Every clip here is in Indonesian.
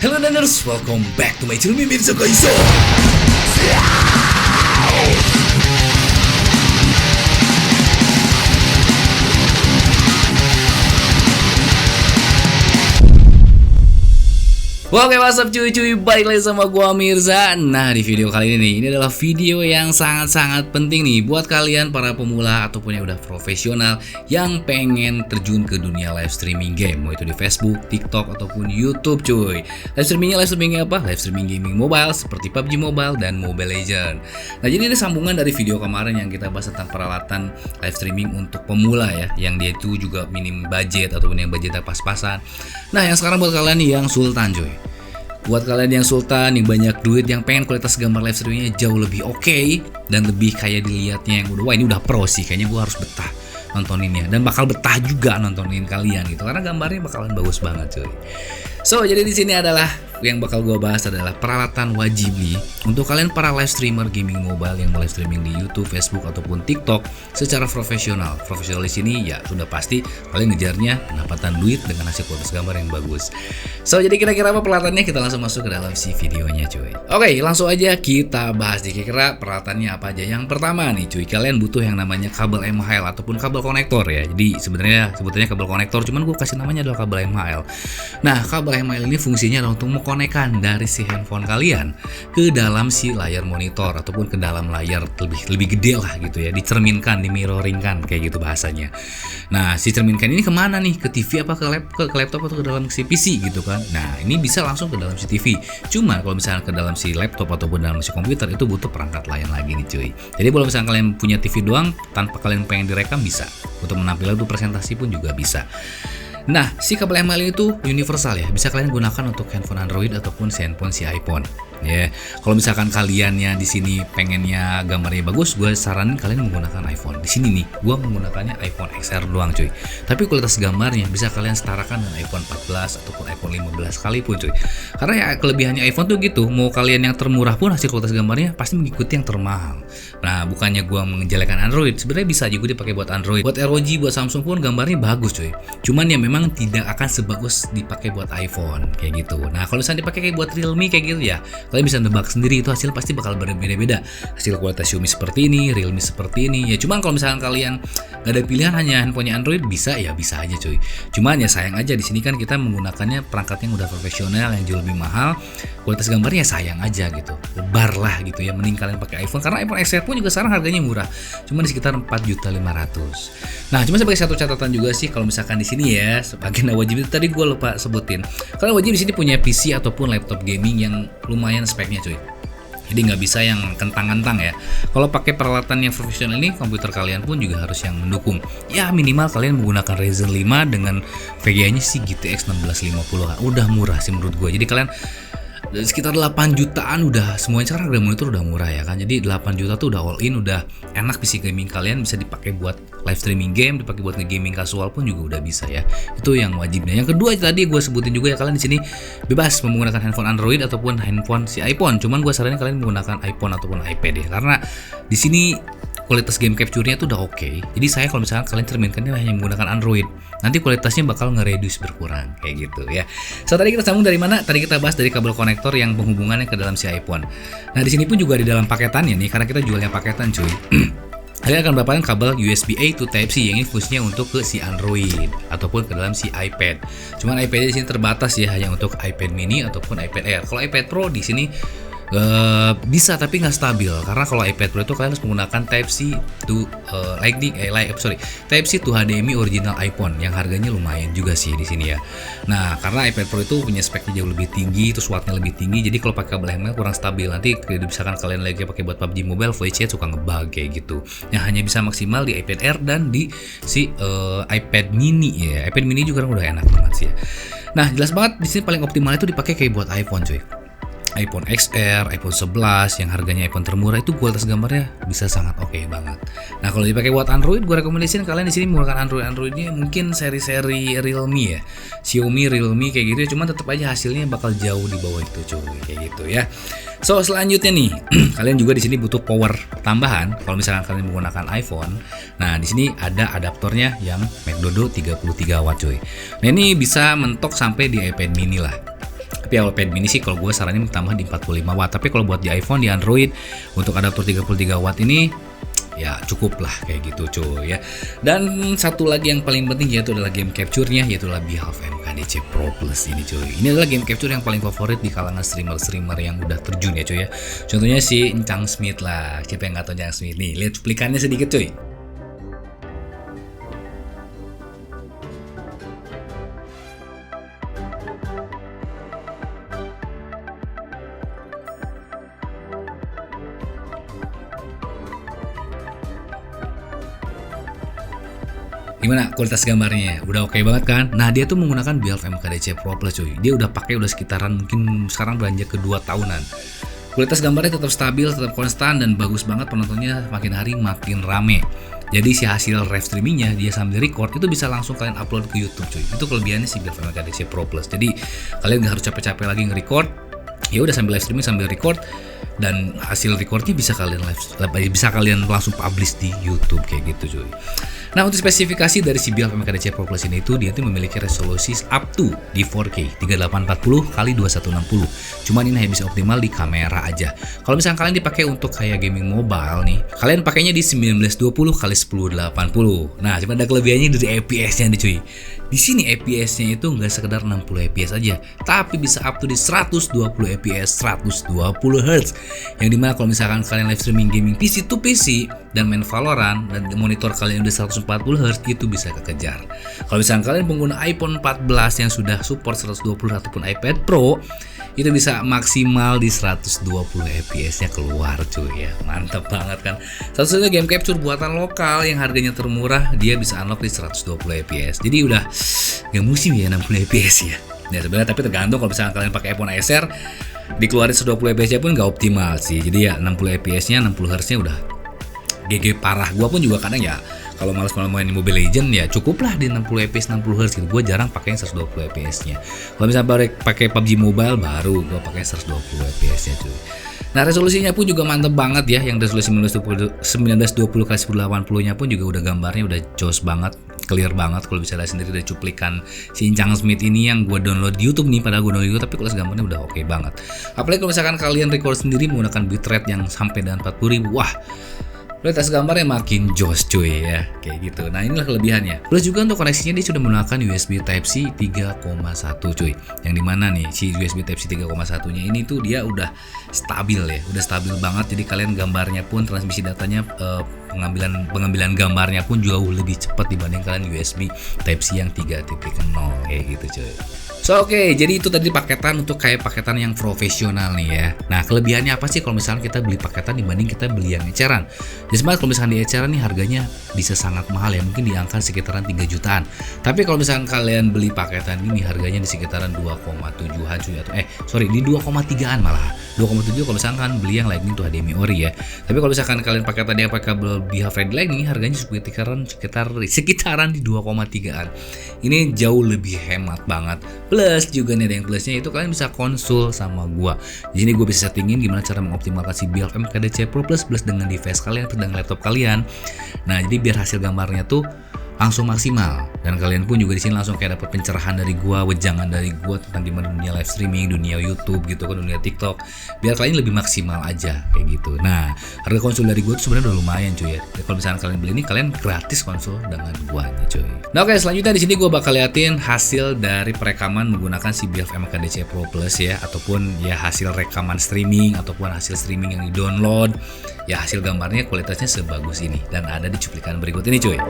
Hello Niners, welcome back to my channel Miminso Kaiso. Oke, what's up cuy, balik lagi sama gua Mirza. Nah, di video kali ini adalah video yang sangat-sangat penting nih buat kalian para pemula ataupun yang udah profesional yang pengen terjun ke dunia live streaming game, mau itu di Facebook, TikTok ataupun YouTube cuy. Live streamingnya apa? Live streaming gaming mobile seperti PUBG Mobile dan Mobile Legends. Nah, jadi ini sambungan dari video kemarin yang kita bahas tentang peralatan live streaming untuk pemula ya, yang dia itu juga minim budget ataupun yang budgetnya pas-pasan. Nah, yang sekarang buat kalian nih yang sultan cuy. Buat kalian yang sultan, yang banyak duit, yang pengen kualitas gambar live streamingnya jauh lebih oke dan lebih kayak dilihatnya yang udah, wah ini udah pro sih, kayaknya gue harus betah nontoninnya dan bakal betah juga nontonin kalian gitu karena gambarnya bakalan bagus banget cuy. So, jadi di sini adalah yang bakal gue bahas adalah peralatan wajib nih untuk kalian para live streamer gaming mobile yang mau live streaming di YouTube, Facebook ataupun TikTok secara profesional. Profesional di sini ya sudah pasti kalian ngejarnya pendapatan duit dengan hasil kualitas gambar yang bagus. So, jadi kira-kira apa peralatannya? Kita langsung masuk ke dalam si videonya cuy. Oke, langsung aja kita bahas kira-kira peralatannya apa aja. Yang pertama nih cuy, kalian butuh yang namanya kabel MHL ataupun kabel konektor ya. Jadi sebenarnya sebetulnya kabel konektor, cuman gue kasih namanya adalah kabel MHL. Nah, kabel MHL ini fungsinya adalah untuk mengkonekkan dari si handphone kalian ke dalam si layar monitor ataupun ke dalam layar lebih gede lah gitu ya, dicerminkan, dimirroringkan kayak gitu bahasanya. Nah, si cerminkan ini kemana nih? Ke TV apa ke laptop atau ke dalam si PC gitu kan? Nah, ini bisa langsung ke dalam si TV. Cuma kalau misalnya ke dalam si laptop ataupun dalam si komputer itu butuh perangkat lain lagi nih cuy. Jadi kalau misalnya kalian punya TV doang tanpa kalian pengen direkam bisa. Untuk menampilkan untuk presentasi pun juga bisa. Nah, si kabel MHL itu universal ya, bisa kalian gunakan untuk handphone Android ataupun handphone si iPhone. Ya, kalau misalkan kaliannya di sini pengennya gambarnya bagus, gue saranin kalian menggunakan iPhone. Di sini nih, gue menggunakannya iPhone XR doang cuy. Tapi kualitas gambarnya bisa kalian setarakan dengan iPhone 14 ataupun iPhone 15 sekalipun cuy. Karena ya kelebihannya iPhone tuh gitu, mau kalian yang termurah pun hasil kualitas gambarnya pasti mengikuti yang termahal. Nah, bukannya gue menjelekan Android, sebenarnya bisa juga dipakai buat Android, buat ROG, buat Samsung pun gambarnya bagus cuy. Cuman ya memang tidak akan sebagus dipakai buat iPhone kayak gitu. Nah, kalau misalnya dipakai kayak buat Realme kayak gitu ya, kalian bisa nebak sendiri itu hasil pasti bakal berbeda-beda. Hasil kualitas Xiaomi seperti ini, Realme seperti ini. Ya cuman kalau misalkan kalian gak ada pilihan hanya handphonenya Android bisa ya bisa aja cuy. Cuman ya sayang aja di sini kan kita menggunakannya perangkat yang udah profesional yang jauh lebih mahal. Kualitas gambarnya sayang aja gitu. Lebar lah gitu ya, mending kalian pakai iPhone karena iPhone XR pun juga sekarang harganya murah. Cuma di sekitar 4.500.000. Nah, cuma sebagai satu catatan juga sih kalau misalkan di sini ya, bagian wajib itu tadi gue lupa sebutin. Kalian wajib di sini punya PC ataupun laptop gaming yang lumayan speknya cuy. Jadi nggak bisa yang kentang-kentang ya. Kalau pakai peralatan yang profesional ini, komputer kalian pun juga harus yang mendukung. Ya minimal kalian menggunakan Ryzen 5 dengan VGA-nya sih GTX 1650. Udah murah sih menurut gue. Jadi kalian sekitar 8 jutaan udah semuanya, sekarang harga monitor udah murah ya kan. Jadi 8 juta tuh udah all in, udah enak. PC gaming kalian bisa dipakai buat live streaming game, dipakai buat nge-gaming casual pun juga udah bisa ya. Itu yang wajibnya. Yang kedua tadi gue sebutin juga ya, kalian di sini bebas menggunakan handphone Android ataupun handphone si iPhone. Cuman gue saranin kalian menggunakan iPhone ataupun iPad ya, karena di sini kualitas game capture-nya tuh udah oke. Jadi saya kalau misalkan kalian cerminkannya hanya menggunakan Android, nanti kualitasnya bakal nge-reduce berkurang kayak gitu ya. So, tadi kita sambung dari mana? Tadi kita bahas dari kabel konektor yang penghubungannya ke dalam si iPhone. Nah, di sini pun juga di dalam paketannya nih, karena kita jualnya paketan cuy. Kalian akan mendapatkan kabel USB-A to Type-C yang ini fungsinya untuk ke si Android ataupun ke dalam si iPad. Cuman iPad di sini terbatas ya, hanya untuk iPad mini ataupun iPad Air. Kalau iPad Pro di sini bisa tapi nggak stabil, karena kalau iPad Pro itu kalian harus menggunakan Type-C to Type-C to HDMI original iPhone yang harganya lumayan juga sih di sini ya. Nah, karena iPad Pro itu punya speknya jauh lebih tinggi, terus wattnya lebih tinggi, jadi kalau pakai kabel ML kurang stabil. Nanti misalkan kalian lagi pakai buat PUBG Mobile, VC suka ngebug kayak gitu. Yang hanya bisa maksimal di iPad Air dan di si iPad mini ya. iPad mini juga udah enak banget sih ya. Nah, jelas banget di sini paling optimal itu dipakai kayak buat iPhone cuy. iPhone XR, iPhone 11 yang harganya iPhone termurah itu kualitas gambarnya bisa sangat oke banget. Nah, kalau dipakai buat Android, gue rekomendasiin kalian di sini menggunakan Androidnya mungkin seri-seri Realme ya, Xiaomi, Realme kayak gitu. Cuman tetap aja hasilnya bakal jauh di bawah itu cuy, kayak gitu ya. So, selanjutnya nih, kalian juga di sini butuh power tambahan. Kalau misalkan kalian menggunakan iPhone, nah di sini ada adaptornya yang MagDodo 33 watt cuy. Nah, ini bisa mentok sampai di iPad mini lah. Tapi iPad mini sih kalau gue saranin tambah di 45 watt. Tapi kalau buat di iPhone, di Android untuk adaptor 33 watt ini ya cukup lah kayak gitu cuy ya. Dan satu lagi yang paling penting yaitu adalah game capture-nya, yaitu adalah Behalf MKDC Pro Plus ini cuy. Ini adalah game capture yang paling favorit di kalangan streamer-streamer yang udah terjun ya cuy ya. Contohnya si Encang Smith lah. Siapa yang nggak tahu Encang Smith nih? Lihat cuplikannya sedikit cuy. Gimana kualitas gambarnya? Udah oke banget kan? Nah, dia tuh menggunakan Behalf MKDC Pro Plus cuy. Dia udah pakai udah sekitaran mungkin sekarang beranjak ke 2 tahunan. Kualitas gambarnya tetap stabil, tetap konstan dan bagus banget, penontonnya makin hari makin rame. Jadi si hasil live streamingnya dia sambil record itu bisa langsung kalian upload ke YouTube cuy. Itu kelebihannya si Behalf MKDC Pro Plus. Jadi kalian nggak harus capek-capek lagi nge-record. Ya udah sambil live streaming sambil record, dan hasil recordnya bisa kalian langsung publish di YouTube kayak gitu cuy. Nah, untuk spesifikasi dari si Behalf MKDC Pro Plus ini dia tuh memiliki resolusi up to di 4K 3840 x 2160. Cuman ini hanya bisa optimal di kamera aja. Kalau misalnya kalian dipakai untuk kayak gaming mobile nih, kalian pakainya di 1920 x 1080. Nah, cuma ada kelebihannya dari FPS-nya nih cuy. Di sini FPS-nya itu nggak sekedar 60 FPS aja, tapi bisa up to di 120 FPS 120 Hz. Yang dimana kalau misalkan kalian live streaming gaming PC to PC dan main Valorant dan monitor kalian udah 140 Hz itu bisa kekejar. Kalau misalkan kalian pengguna iPhone 14 yang sudah support 120 ataupun iPad Pro, itu bisa maksimal di 120 FPS-nya keluar cuy ya. Mantap banget kan. Satu-satunya game capture buatan lokal yang harganya termurah, dia bisa unlock di 120 FPS. Jadi udah gak musim ya 60 FPS ya. Ya sebenarnya tapi tergantung, kalau misalkan kalian pakai iPhone SR dikeluarin 120 FPS-nya pun gak optimal sih. Jadi ya 60 FPS-nya 60 Hz-nya udah GG parah. Gua pun juga kadang ya kalau malas main Mobile Legend ya cukuplah di 60 FPS 60 Hz gitu. Gue jarang pakai yang 120 FPS-nya. Kalau misalnya pakai PUBG Mobile baru gue pakai 120 FPS-nya cuy. Nah, resolusinya pun juga mantep banget ya. Yang resolusi 1920 x 1080-nya pun juga udah gambarnya udah jos banget, clear banget. Kalau bisa lihat sendiri dari cuplikan si Encang Smith ini yang gue download di YouTube nih, padahal gue download YouTube tapi kualitas gambarnya udah oke banget. Apalagi kalau misalkan kalian record sendiri menggunakan bitrate yang sampai dengan 40.000, wah kualitas gambarnya makin jos cuy ya, kayak gitu. Nah, inilah kelebihannya. Plus juga untuk koneksinya dia sudah menggunakan USB Type-C 3.1 cuy. Yang dimana nih si USB Type-C 3.1-nya ini tuh dia udah stabil ya, udah stabil banget. Jadi kalian gambarnya pun transmisi datanya pengambilan gambarnya pun jauh lebih cepat dibanding kalian USB Type-C yang 3.0 kayak gitu cuy. So oke, jadi itu tadi paketan untuk kayak paketan yang profesional nih ya. Nah, kelebihannya apa sih kalau misalnya kita beli paketan dibanding kita beli yang eceran? Jadi sebenarnya kalau misalnya di eceran nih harganya bisa sangat mahal ya, mungkin di angka sekitaran 3 jutaan. Tapi kalau misalnya kalian beli paketan ini harganya di sekitaran 2,7-an cuy, atau di 2,3-an malah. 2,7 kalau misalkan beli yang Lightning tuh HDMI ori ya. Tapi kalau misalkan kalian paketan yang pakai kabel Behalf Lightning harganya sekitaran di 2,3-an. Ini jauh lebih hemat banget. Plus juga nih ada yang plusnya itu kalian bisa konsul sama gua. Di sini gua bisa settingin gimana cara mengoptimalkan si Behalf MKDC Pro Plus dengan device kalian atau dengan laptop kalian. Nah, jadi biar hasil gambarnya tuh langsung maksimal, dan kalian pun juga di sini langsung kayak dapat pencerahan dari gua, wejangan dari gua tentang gimana dunia live streaming, dunia YouTube gitu kan, dunia TikTok, biar kalian lebih maksimal aja kayak gitu. Nah, harga konsul dari gua tuh sebenarnya udah lumayan cuy ya. Kalau misalnya kalian beli ini kalian gratis konsul dengan gua nih cuy. Nah, oke, selanjutnya di sini gua bakal liatin hasil dari perekaman menggunakan si Behalf MKDC Pro Plus ya, ataupun ya hasil rekaman streaming ataupun hasil streaming yang di-download. Ya hasil gambarnya kualitasnya sebagus ini dan ada di cuplikan berikut ini cuy.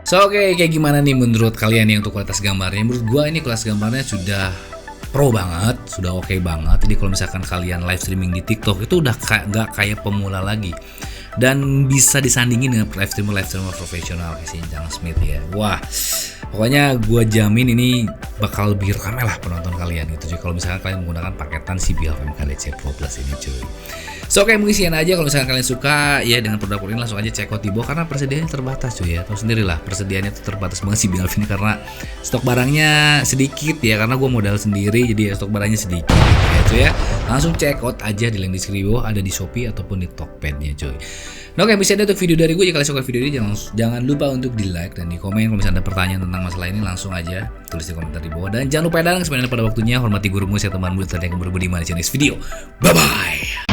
So oke, kayak gimana nih menurut kalian nih untuk kualitas gambarnya? Menurut gua ini kualitas gambarnya sudah pro banget, sudah oke banget. Jadi kalau misalkan kalian live streaming di TikTok itu udah nggak kayak pemula lagi. dan bisa disandingin dengan live streamer profesional kayak si Jang Smith ya. Wah, pokoknya gue jamin ini bakal lebih ramai lah penonton kalian gitu cuy, kalau misalkan kalian menggunakan paketan si BLVM KDC Pro Plus ini cuy. So oke, mungkin sekian aja. Kalau misalkan kalian suka ya dengan produk ini, langsung aja check out di bawah karena persediaannya terbatas cuy ya. Tahu sendiri lah persediaannya tuh terbatas banget si BLV ini karena stok barangnya sedikit ya, karena gue modal sendiri jadi ya stok barangnya sedikit ya cuy ya. Langsung check out aja di link di deskripsi bawah, ada di Shopee ataupun di Tokped-nya cuy. Nah oke, bisa ada untuk video dari gue. Jika kalian suka video ini jangan lupa untuk di like dan di komen. Kalau misalnya ada pertanyaan tentang masalah ini, langsung aja tulis di komentar di bawah. Dan jangan lupa datang sebenarnya pada waktunya. Hormati gurumu, saya teman murid dan yang berbudiman di channel video. Bye bye.